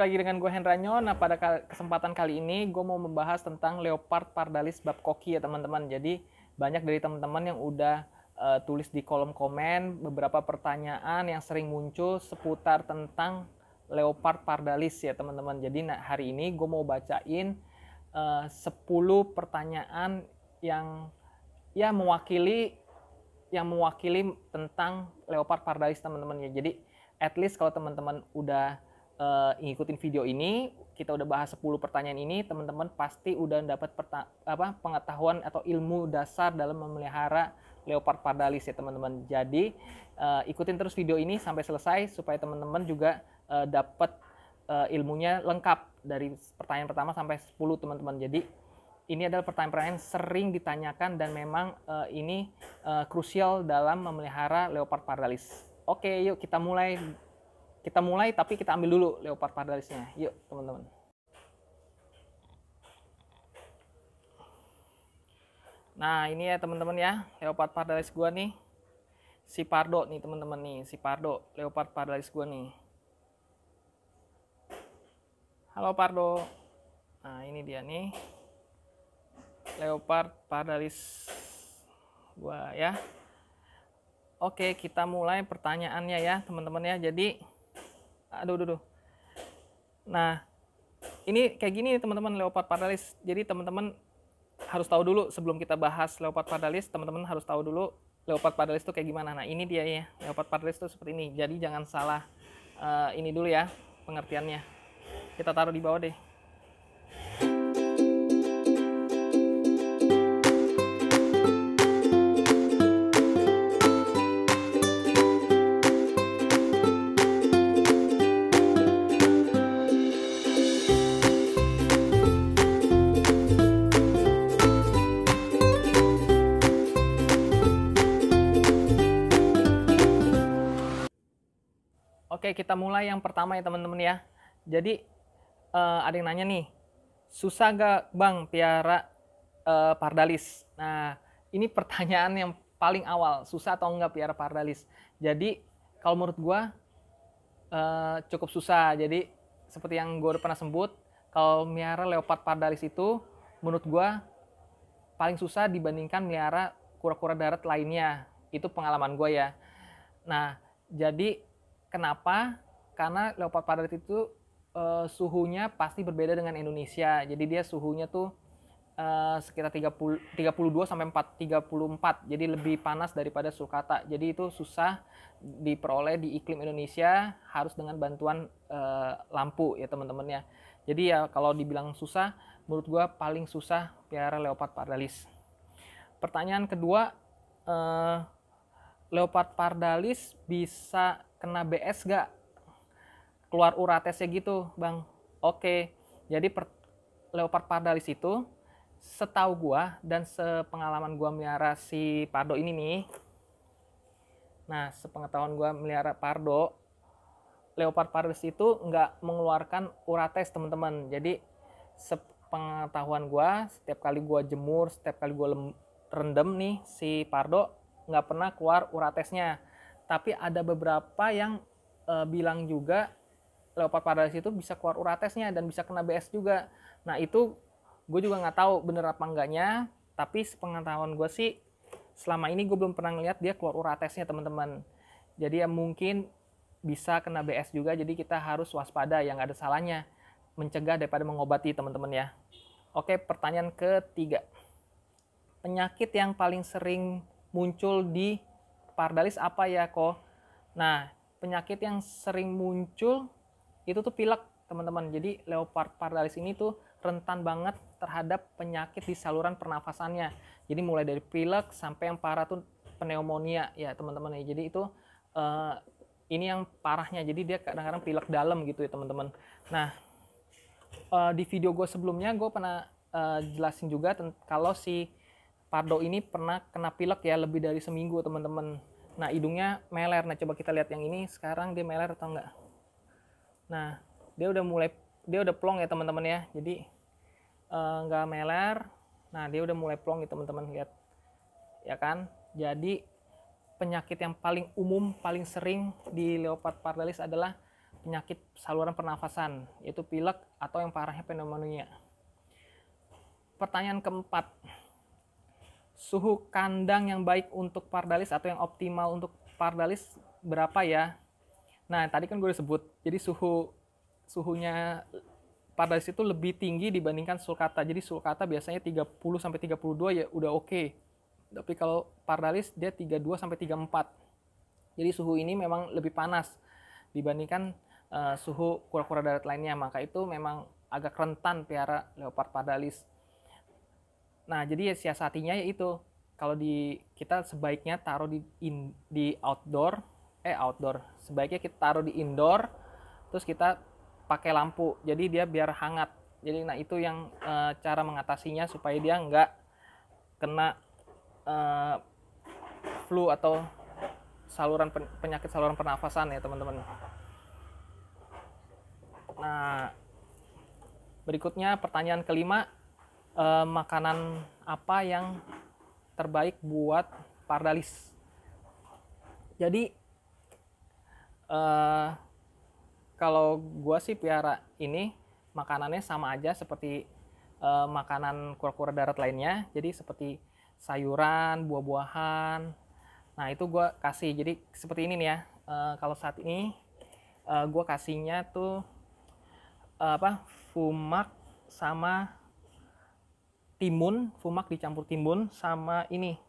lagi dengan gue Hendranyo. Nah, pada kesempatan kali ini gue mau membahas tentang Leopard pardalis bab koki ya teman-teman. Jadi banyak dari teman-teman yang udah tulis di kolom komen beberapa pertanyaan yang sering muncul seputar tentang Leopard pardalis ya teman-teman. Jadi hari ini gue mau bacain 10 pertanyaan yang ya mewakili tentang Leopard pardalis teman-teman ya. Jadi at least kalau teman-teman udah ngikutin video ini, kita udah bahas 10 pertanyaan ini, teman-teman pasti udah dapat pengetahuan atau ilmu dasar dalam memelihara Leopard pardalis ya teman-teman. Jadi ikutin terus video ini sampai selesai supaya teman-teman juga dapat ilmunya lengkap dari pertanyaan pertama sampai 10 teman-teman. Jadi ini adalah pertanyaan-pertanyaan yang sering ditanyakan dan memang ini krusial dalam memelihara Leopard pardalis. Oke, yuk kita mulai tapi kita ambil dulu Leopard pardalisnya. Yuk teman-teman. Nah ini ya teman-teman ya, Leopard pardalis gua nih, si Pardo nih teman-teman nih, si Pardo Leopard pardalis gua nih. Halo Pardo. Nah ini dia nih Leopard pardalis gua ya. Oke, kita mulai pertanyaannya ya teman-teman ya. Jadi aduh. Nah, ini kayak gini teman-teman Leopard pardalis. Jadi teman-teman harus tahu dulu sebelum kita bahas Leopard pardalis, teman-teman harus tahu dulu Leopard pardalis itu kayak gimana. Nah, ini dia ya. Leopard pardalis itu seperti ini. Jadi jangan salah ini dulu ya pengertiannya. Kita taruh di bawah deh. Oke, kita mulai yang pertama ya teman-teman ya. Jadi ada yang nanya nih, susah gak bang piara pardalis? Nah, ini pertanyaan yang paling awal, susah atau enggak piara pardalis? Jadi kalau menurut gue cukup susah. Jadi seperti yang gue udah pernah sebut, kalau melihara Leopard pardalis itu menurut gue paling susah dibandingkan melihara kura-kura darat lainnya. Itu pengalaman gue ya. Nah, jadi kenapa? Karena Leopard pardalis itu suhunya pasti berbeda dengan Indonesia. Jadi dia suhunya tuh sekitar 32 sampai 34. Jadi lebih panas daripada sulcata. Jadi itu susah diperoleh di iklim Indonesia, harus dengan bantuan lampu ya teman-teman ya. Jadi ya kalau dibilang susah, menurut gua paling susah piara Leopard pardalis. Pertanyaan kedua, Leopard pardalis bisa kena BS gak? Keluar uratesnya gitu bang. Oke, jadi Leopard pardalis itu setahu gua dan sepengalaman gua melihara si Pardo ini nih. Nah, sepengetahuan gua melihara Pardo, Leopard pardalis itu nggak mengeluarkan urates teman-teman. Jadi sepengetahuan gua, setiap kali gua jemur, setiap kali gua rendam nih si Pardo, nggak pernah keluar uratesnya. Tapi ada beberapa yang bilang juga Leopard pardalis itu bisa keluar uratesnya dan bisa kena BS juga. Nah itu gue juga nggak tahu bener apa enggaknya, tapi sepengetahuan gue sih selama ini gue belum pernah ngeliat dia keluar uratesnya teman-teman. Jadi ya mungkin bisa kena BS juga, jadi kita harus waspada, yang ada salahnya mencegah daripada mengobati teman-teman ya. Oke, pertanyaan ketiga, penyakit yang paling sering muncul di pardalis apa ya kok? Nah, penyakit yang sering muncul itu tuh pilek teman-teman. Jadi Leopard pardalis ini tuh rentan banget terhadap penyakit di saluran pernafasannya. Jadi mulai dari pilek sampai yang parah tuh pneumonia ya teman-teman ya. Jadi itu ini yang parahnya. Jadi dia kadang-kadang pilek dalam gitu ya teman-teman. Nah di video gue sebelumnya gue pernah jelasin juga kalau si Pardo ini pernah kena pilek ya lebih dari seminggu teman-teman. Nah hidungnya meler. Nah coba kita lihat yang ini sekarang dia meler atau enggak. Nah dia udah plong ya teman-teman ya. Jadi nggak meler. Nah dia udah mulai plong ya teman-teman, lihat ya kan. Jadi penyakit yang paling umum, paling sering di Leopard pardalis adalah penyakit saluran pernafasan, yaitu pilek atau yang parahnya pneumonia. Pertanyaan keempat, suhu kandang yang baik untuk pardalis atau yang optimal untuk pardalis berapa ya? Nah, tadi kan gue udah sebut, jadi suhunya pardalis itu lebih tinggi dibandingkan sulcata. Jadi sulcata biasanya 30-32 ya udah oke. Tapi kalau pardalis dia 32 sampai 34. Jadi suhu ini memang lebih panas dibandingkan suhu kura-kura darat lainnya. Maka itu memang agak rentan pelihara leopard pardalis. Nah, jadi siasatinya yaitu kalau kita sebaiknya taruh di outdoor. Sebaiknya kita taruh di indoor, terus kita pakai lampu. Jadi dia biar hangat. Jadi nah itu yang cara mengatasinya supaya dia nggak kena flu atau penyakit saluran pernafasan ya teman-teman. Nah, berikutnya pertanyaan kelima, makanan apa yang terbaik buat pardalis? Jadi kalau gue sih pelihara ini makanannya sama aja seperti makanan kura-kura darat lainnya. Jadi seperti sayuran, buah-buahan. Nah itu gue kasih. Jadi seperti ini nih ya. Kalau saat ini gue kasihnya tuh fumak sama timun, fumak dicampur timun sama ini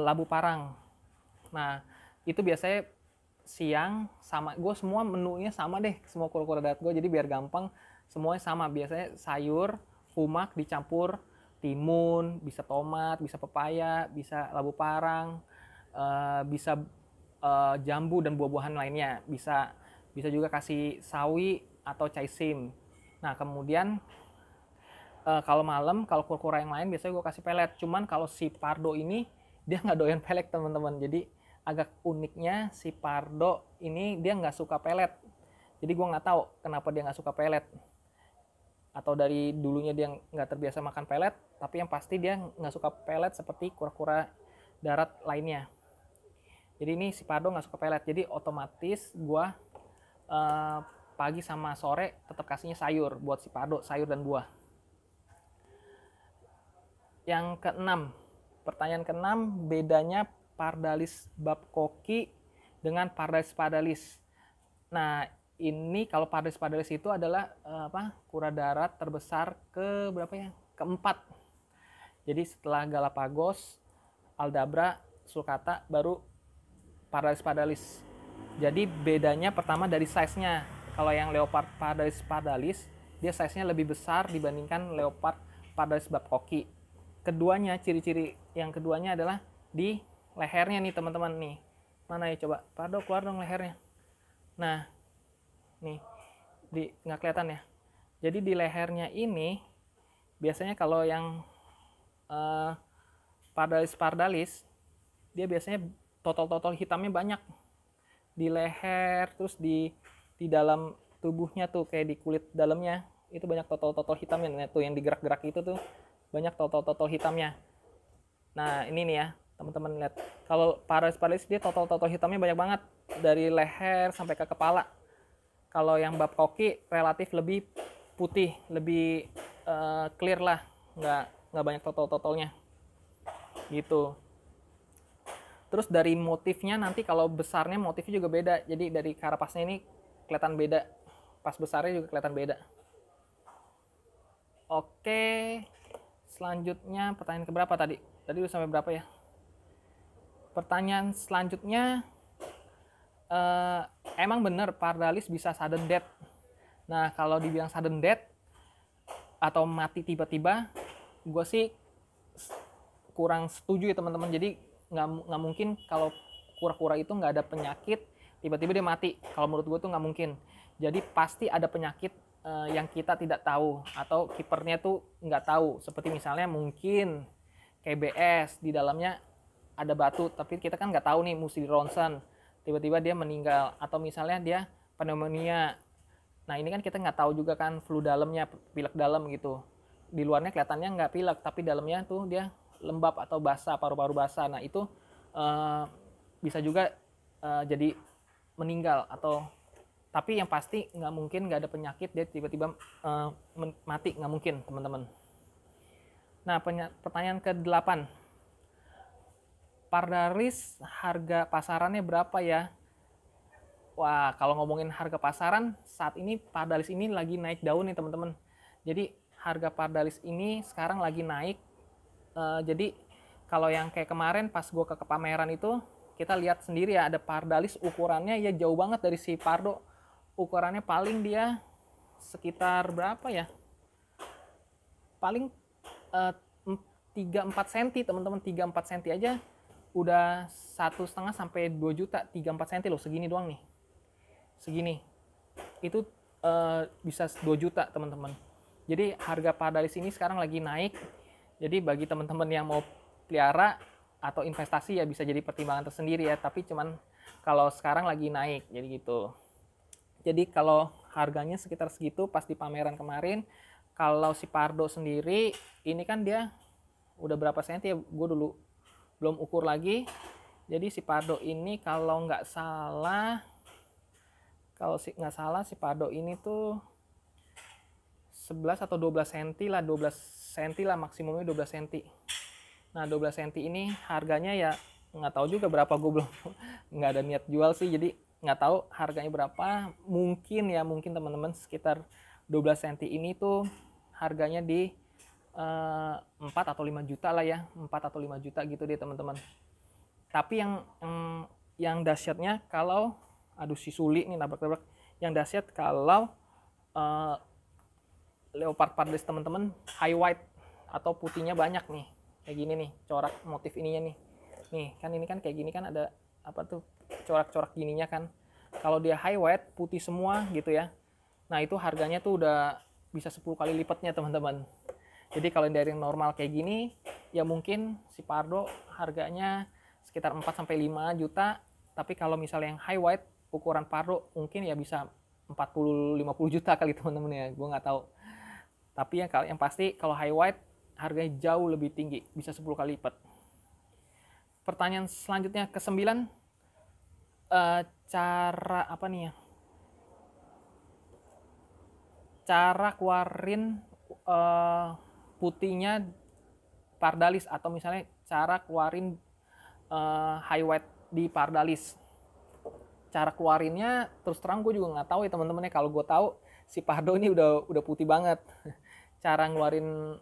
labu parang. Nah itu biasanya siang sama gue, semua menunya sama deh, semua kura-kura darat gue, jadi biar gampang semuanya sama. Biasanya sayur fumak dicampur timun, bisa tomat, bisa pepaya, bisa labu parang, bisa jambu dan buah-buahan lainnya, bisa juga kasih sawi atau caisim. Nah kemudian kalau malam, kalau kura-kura yang lain biasanya gue kasih pelet. Cuman kalau si pardo ini dia nggak doyan pelet teman-teman. Jadi agak uniknya si pardo ini dia nggak suka pelet. Jadi gue nggak tahu kenapa dia nggak suka pelet. Atau dari dulunya dia nggak terbiasa makan pelet. Tapi yang pasti dia nggak suka pelet seperti kura-kura darat lainnya. Jadi ini si pardo nggak suka pelet. Jadi otomatis gue pagi sama sore tetap kasihnya sayur buat si pardo, sayur dan buah. Yang keenam, pertanyaan keenam, bedanya pardalis babcocky dengan pardalis pardalis. Nah, ini kalau pardalis pardalis itu adalah kura darat terbesar ke berapa ya? Keempat. Jadi setelah Galapagos, Aldabra, sulcata, baru pardalis pardalis. Jadi bedanya pertama dari size-nya. Kalau yang leopard pardalis pardalis, dia size-nya lebih besar dibandingkan leopard pardalis babcocky. Keduanya, ciri-ciri yang keduanya adalah di lehernya nih teman-teman nih. Mana ya coba, pardo keluar dong lehernya. Nah, nih, nggak kelihatan ya. Jadi di lehernya ini, biasanya kalau yang pardalis, dia biasanya totol-totol hitamnya banyak. Di leher, terus di dalam tubuhnya tuh, kayak di kulit dalamnya, itu banyak totol-totol hitamnya. Nah, tuh yang digerak-gerak itu tuh, banyak totol-totol hitamnya. Nah ini nih ya teman-teman lihat, kalau pardalis dia totol-totol hitamnya banyak banget dari leher sampai ke kepala. Kalau yang babcocky relatif lebih putih, lebih clear lah, nggak banyak totol-totolnya gitu. Terus dari motifnya nanti kalau besarnya motifnya juga beda, jadi dari karapasnya ini kelihatan beda, pas besarnya juga kelihatan beda. Oke. Selanjutnya pertanyaan keberapa tadi? Tadi udah sampai berapa ya? Pertanyaan selanjutnya, emang bener pardalis bisa sudden death? Nah kalau dibilang sudden death atau mati tiba-tiba, gue sih kurang setuju ya teman-teman. Jadi nggak mungkin kalau kura-kura itu nggak ada penyakit tiba-tiba dia mati. Kalau menurut gue tuh nggak mungkin. Jadi pasti ada penyakit yang kita tidak tahu atau kipernya tuh nggak tahu, seperti misalnya mungkin KBS di dalamnya ada batu tapi kita kan nggak tahu nih, mesti di ronsen tiba-tiba dia meninggal, atau misalnya dia pneumonia. Nah ini kan kita nggak tahu juga kan, flu dalamnya, pilek dalam gitu, di luarnya kelihatannya nggak pilek tapi dalamnya tuh dia lembab atau basah, paru-paru basah. Nah itu bisa juga jadi meninggal atau Tapi yang pasti nggak mungkin nggak ada penyakit dia tiba-tiba mati, nggak mungkin teman-teman. Nah, pertanyaan ke-8, Pardalis harga pasarannya berapa ya? Wah, kalau ngomongin harga pasaran, saat ini Pardalis ini lagi naik daun nih teman-teman. Jadi harga Pardalis ini sekarang lagi naik. Jadi kalau yang kayak kemarin pas gue ke pameran itu, kita lihat sendiri ya, ada Pardalis ukurannya ya jauh banget dari si Pardo. Ukurannya paling dia sekitar berapa ya? Paling 3-4 cm teman-teman, 3-4 cm aja udah 1,5 sampai 2 juta, 3-4 cm loh, segini doang nih. Segini. Itu bisa 2 juta teman-teman. Jadi harga Pardalis ini sekarang lagi naik. Jadi bagi teman-teman yang mau pelihara atau investasi ya bisa jadi pertimbangan tersendiri ya, tapi cuman kalau sekarang lagi naik, jadi gitu. Jadi kalau harganya sekitar segitu pas di pameran kemarin. Kalau si Pardo sendiri ini kan dia udah berapa senti ya, gue dulu belum ukur lagi. Jadi si Pardo ini kalau nggak salah si Pardo ini tuh 11 atau 12 cm lah, 12 cm lah, maksimumnya 12 cm. Nah 12 cm ini harganya ya nggak tahu juga berapa, gue belum nggak ada niat jual sih, jadi nggak tahu harganya berapa. Mungkin teman-teman sekitar 12 cm ini tuh harganya di 4 atau 5 juta lah ya, 4 atau 5 juta gitu deh teman-teman. Tapi yang dahsyatnya kalau si Suli nih nabrak-nabrak, yang dahsyat kalau leopard pardalis teman-teman high white atau putihnya banyak nih, kayak gini nih corak motif ininya nih kan, ini kan kayak gini kan, ada apa tuh corak-corak gininya kan. Kalau dia high white putih semua gitu ya, nah itu harganya tuh udah bisa 10 kali lipatnya teman-teman. Jadi kalau dari normal kayak gini ya mungkin si Pardo harganya sekitar 4-5 juta, tapi kalau misalnya yang high white ukuran Pardo mungkin ya bisa 40-50 juta kali teman-teman ya, gue nggak tahu. Tapi yang pasti kalau high white harganya jauh lebih tinggi, bisa 10 kali lipat. Pertanyaan selanjutnya ke-9, cara apa nih ya? Cara keluarin putihnya Pardalis, atau misalnya cara keluarin high white di Pardalis. Cara keluarinnya terus terang gue juga nggak tahu ya teman-teman ya. Kalau gue tahu si Pardo ini udah putih banget. Cara ngeluarin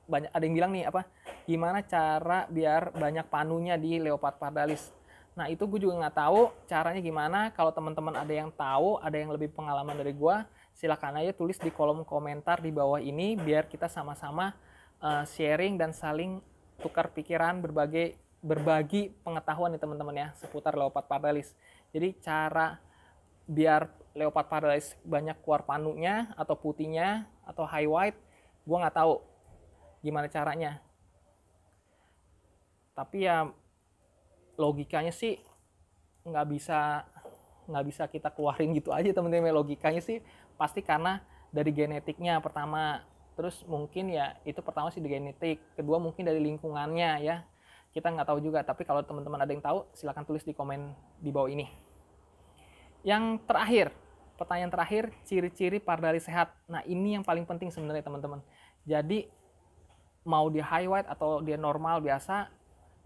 banyak, ada yang bilang nih apa, gimana cara biar banyak panunya di leopard Pardalis. Nah itu gue juga nggak tahu caranya gimana. Kalau teman-teman ada yang tahu, ada yang lebih pengalaman dari gue, silakan aja tulis di kolom komentar di bawah ini, biar kita sama-sama sharing dan saling tukar pikiran, berbagi pengetahuan nih teman-teman ya seputar leopard Pardalis. Jadi cara biar leopard Pardalis banyak keluar panunya atau putihnya atau high white, gue nggak tahu gimana caranya. Tapi ya logikanya sih nggak bisa kita keluarin gitu aja teman-teman. Logikanya sih pasti karena dari genetiknya pertama, terus mungkin ya itu pertama sih dari genetik, kedua mungkin dari lingkungannya ya, kita nggak tahu juga. Tapi kalau teman-teman ada yang tahu silahkan tulis di komen di bawah ini. Yang terakhir, pertanyaan terakhir, ciri-ciri Pardalis sehat. Nah ini yang paling penting sebenarnya teman-teman. Jadi mau dia high white atau dia normal biasa,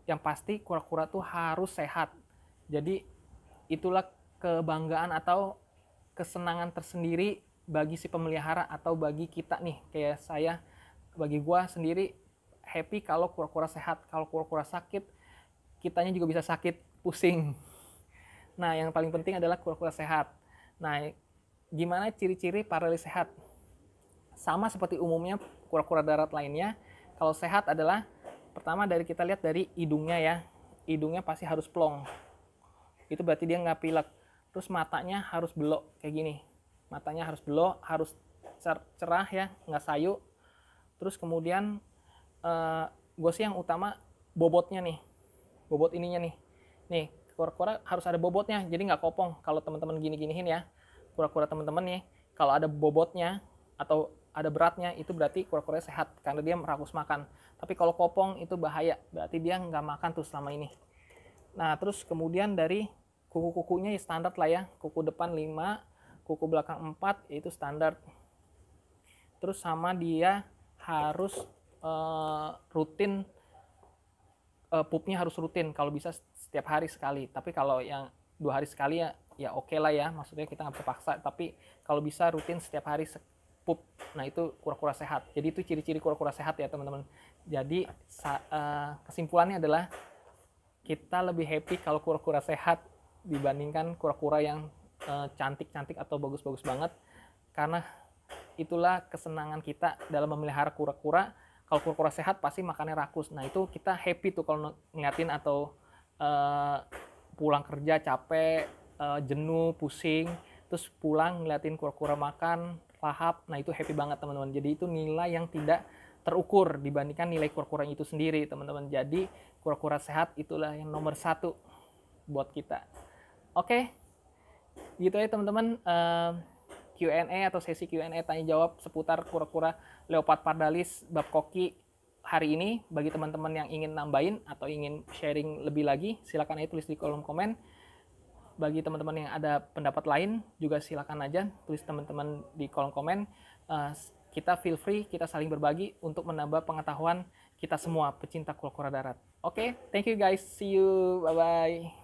yang pasti kura-kura tuh harus sehat. Jadi itulah kebanggaan atau kesenangan tersendiri bagi si pemelihara atau bagi kita nih, kayak saya, bagi gua sendiri happy kalau kura-kura sehat. Kalau kura-kura sakit, kitanya juga bisa sakit, pusing. Nah yang paling penting adalah kura-kura sehat. Nah gimana ciri-ciri Pardalis sehat? Sama seperti umumnya kura-kura darat lainnya, kalau sehat adalah pertama dari kita lihat dari hidungnya ya. Hidungnya pasti harus plong, itu berarti dia nggak pilek. Terus matanya harus belok kayak gini, matanya harus belok, harus cerah ya, nggak sayu. Terus kemudian gue sih yang utama bobotnya nih, bobot ininya nih kura-kura harus ada bobotnya, jadi nggak kopong. Kalau teman-teman gini-giniin ya kura-kura teman-teman nih, kalau ada bobotnya atau ada beratnya, itu berarti kura-kura sehat karena dia merakus makan. Tapi kalau kopong itu bahaya, berarti dia nggak makan tuh selama ini. Nah terus kemudian dari kuku-kukunya ya standar lah ya, kuku depan 5, kuku belakang 4, itu standar. Terus sama dia harus rutin, pupnya harus rutin, kalau bisa setiap hari sekali. Tapi kalau yang 2 hari sekali ya oke lah ya, maksudnya kita nggak bisa paksa, tapi kalau bisa rutin setiap hari pup. Nah itu kura-kura sehat. Jadi itu ciri-ciri kura-kura sehat ya teman-teman. Jadi kesimpulannya adalah kita lebih happy kalau kura-kura sehat dibandingkan kura-kura yang cantik-cantik atau bagus-bagus banget, karena itulah kesenangan kita dalam memelihara kura-kura. Kalau kura-kura sehat pasti makannya rakus. Nah itu kita happy tuh kalau ngeliatin, atau pulang kerja capek, jenuh, pusing, terus pulang ngeliatin kura-kura makan lahap. Nah itu happy banget teman-teman. Jadi itu nilai yang tidak terukur dibandingkan nilai kura-kura itu sendiri teman-teman. Jadi kura-kura sehat itulah yang nomor 1 buat kita. Oke, gitu ya teman-teman. Q&A atau sesi Q&A tanya jawab seputar kura-kura leopard pardalis bab koki hari ini. Bagi teman-teman yang ingin nambahin atau ingin sharing lebih lagi, silakan aja tulis di kolom komen. Bagi teman-teman yang ada pendapat lain juga silakan aja tulis teman-teman di kolom komen. Kita feel free, kita saling berbagi untuk menambah pengetahuan kita semua pecinta kura-kura darat. Oke, thank you guys, see you, bye bye.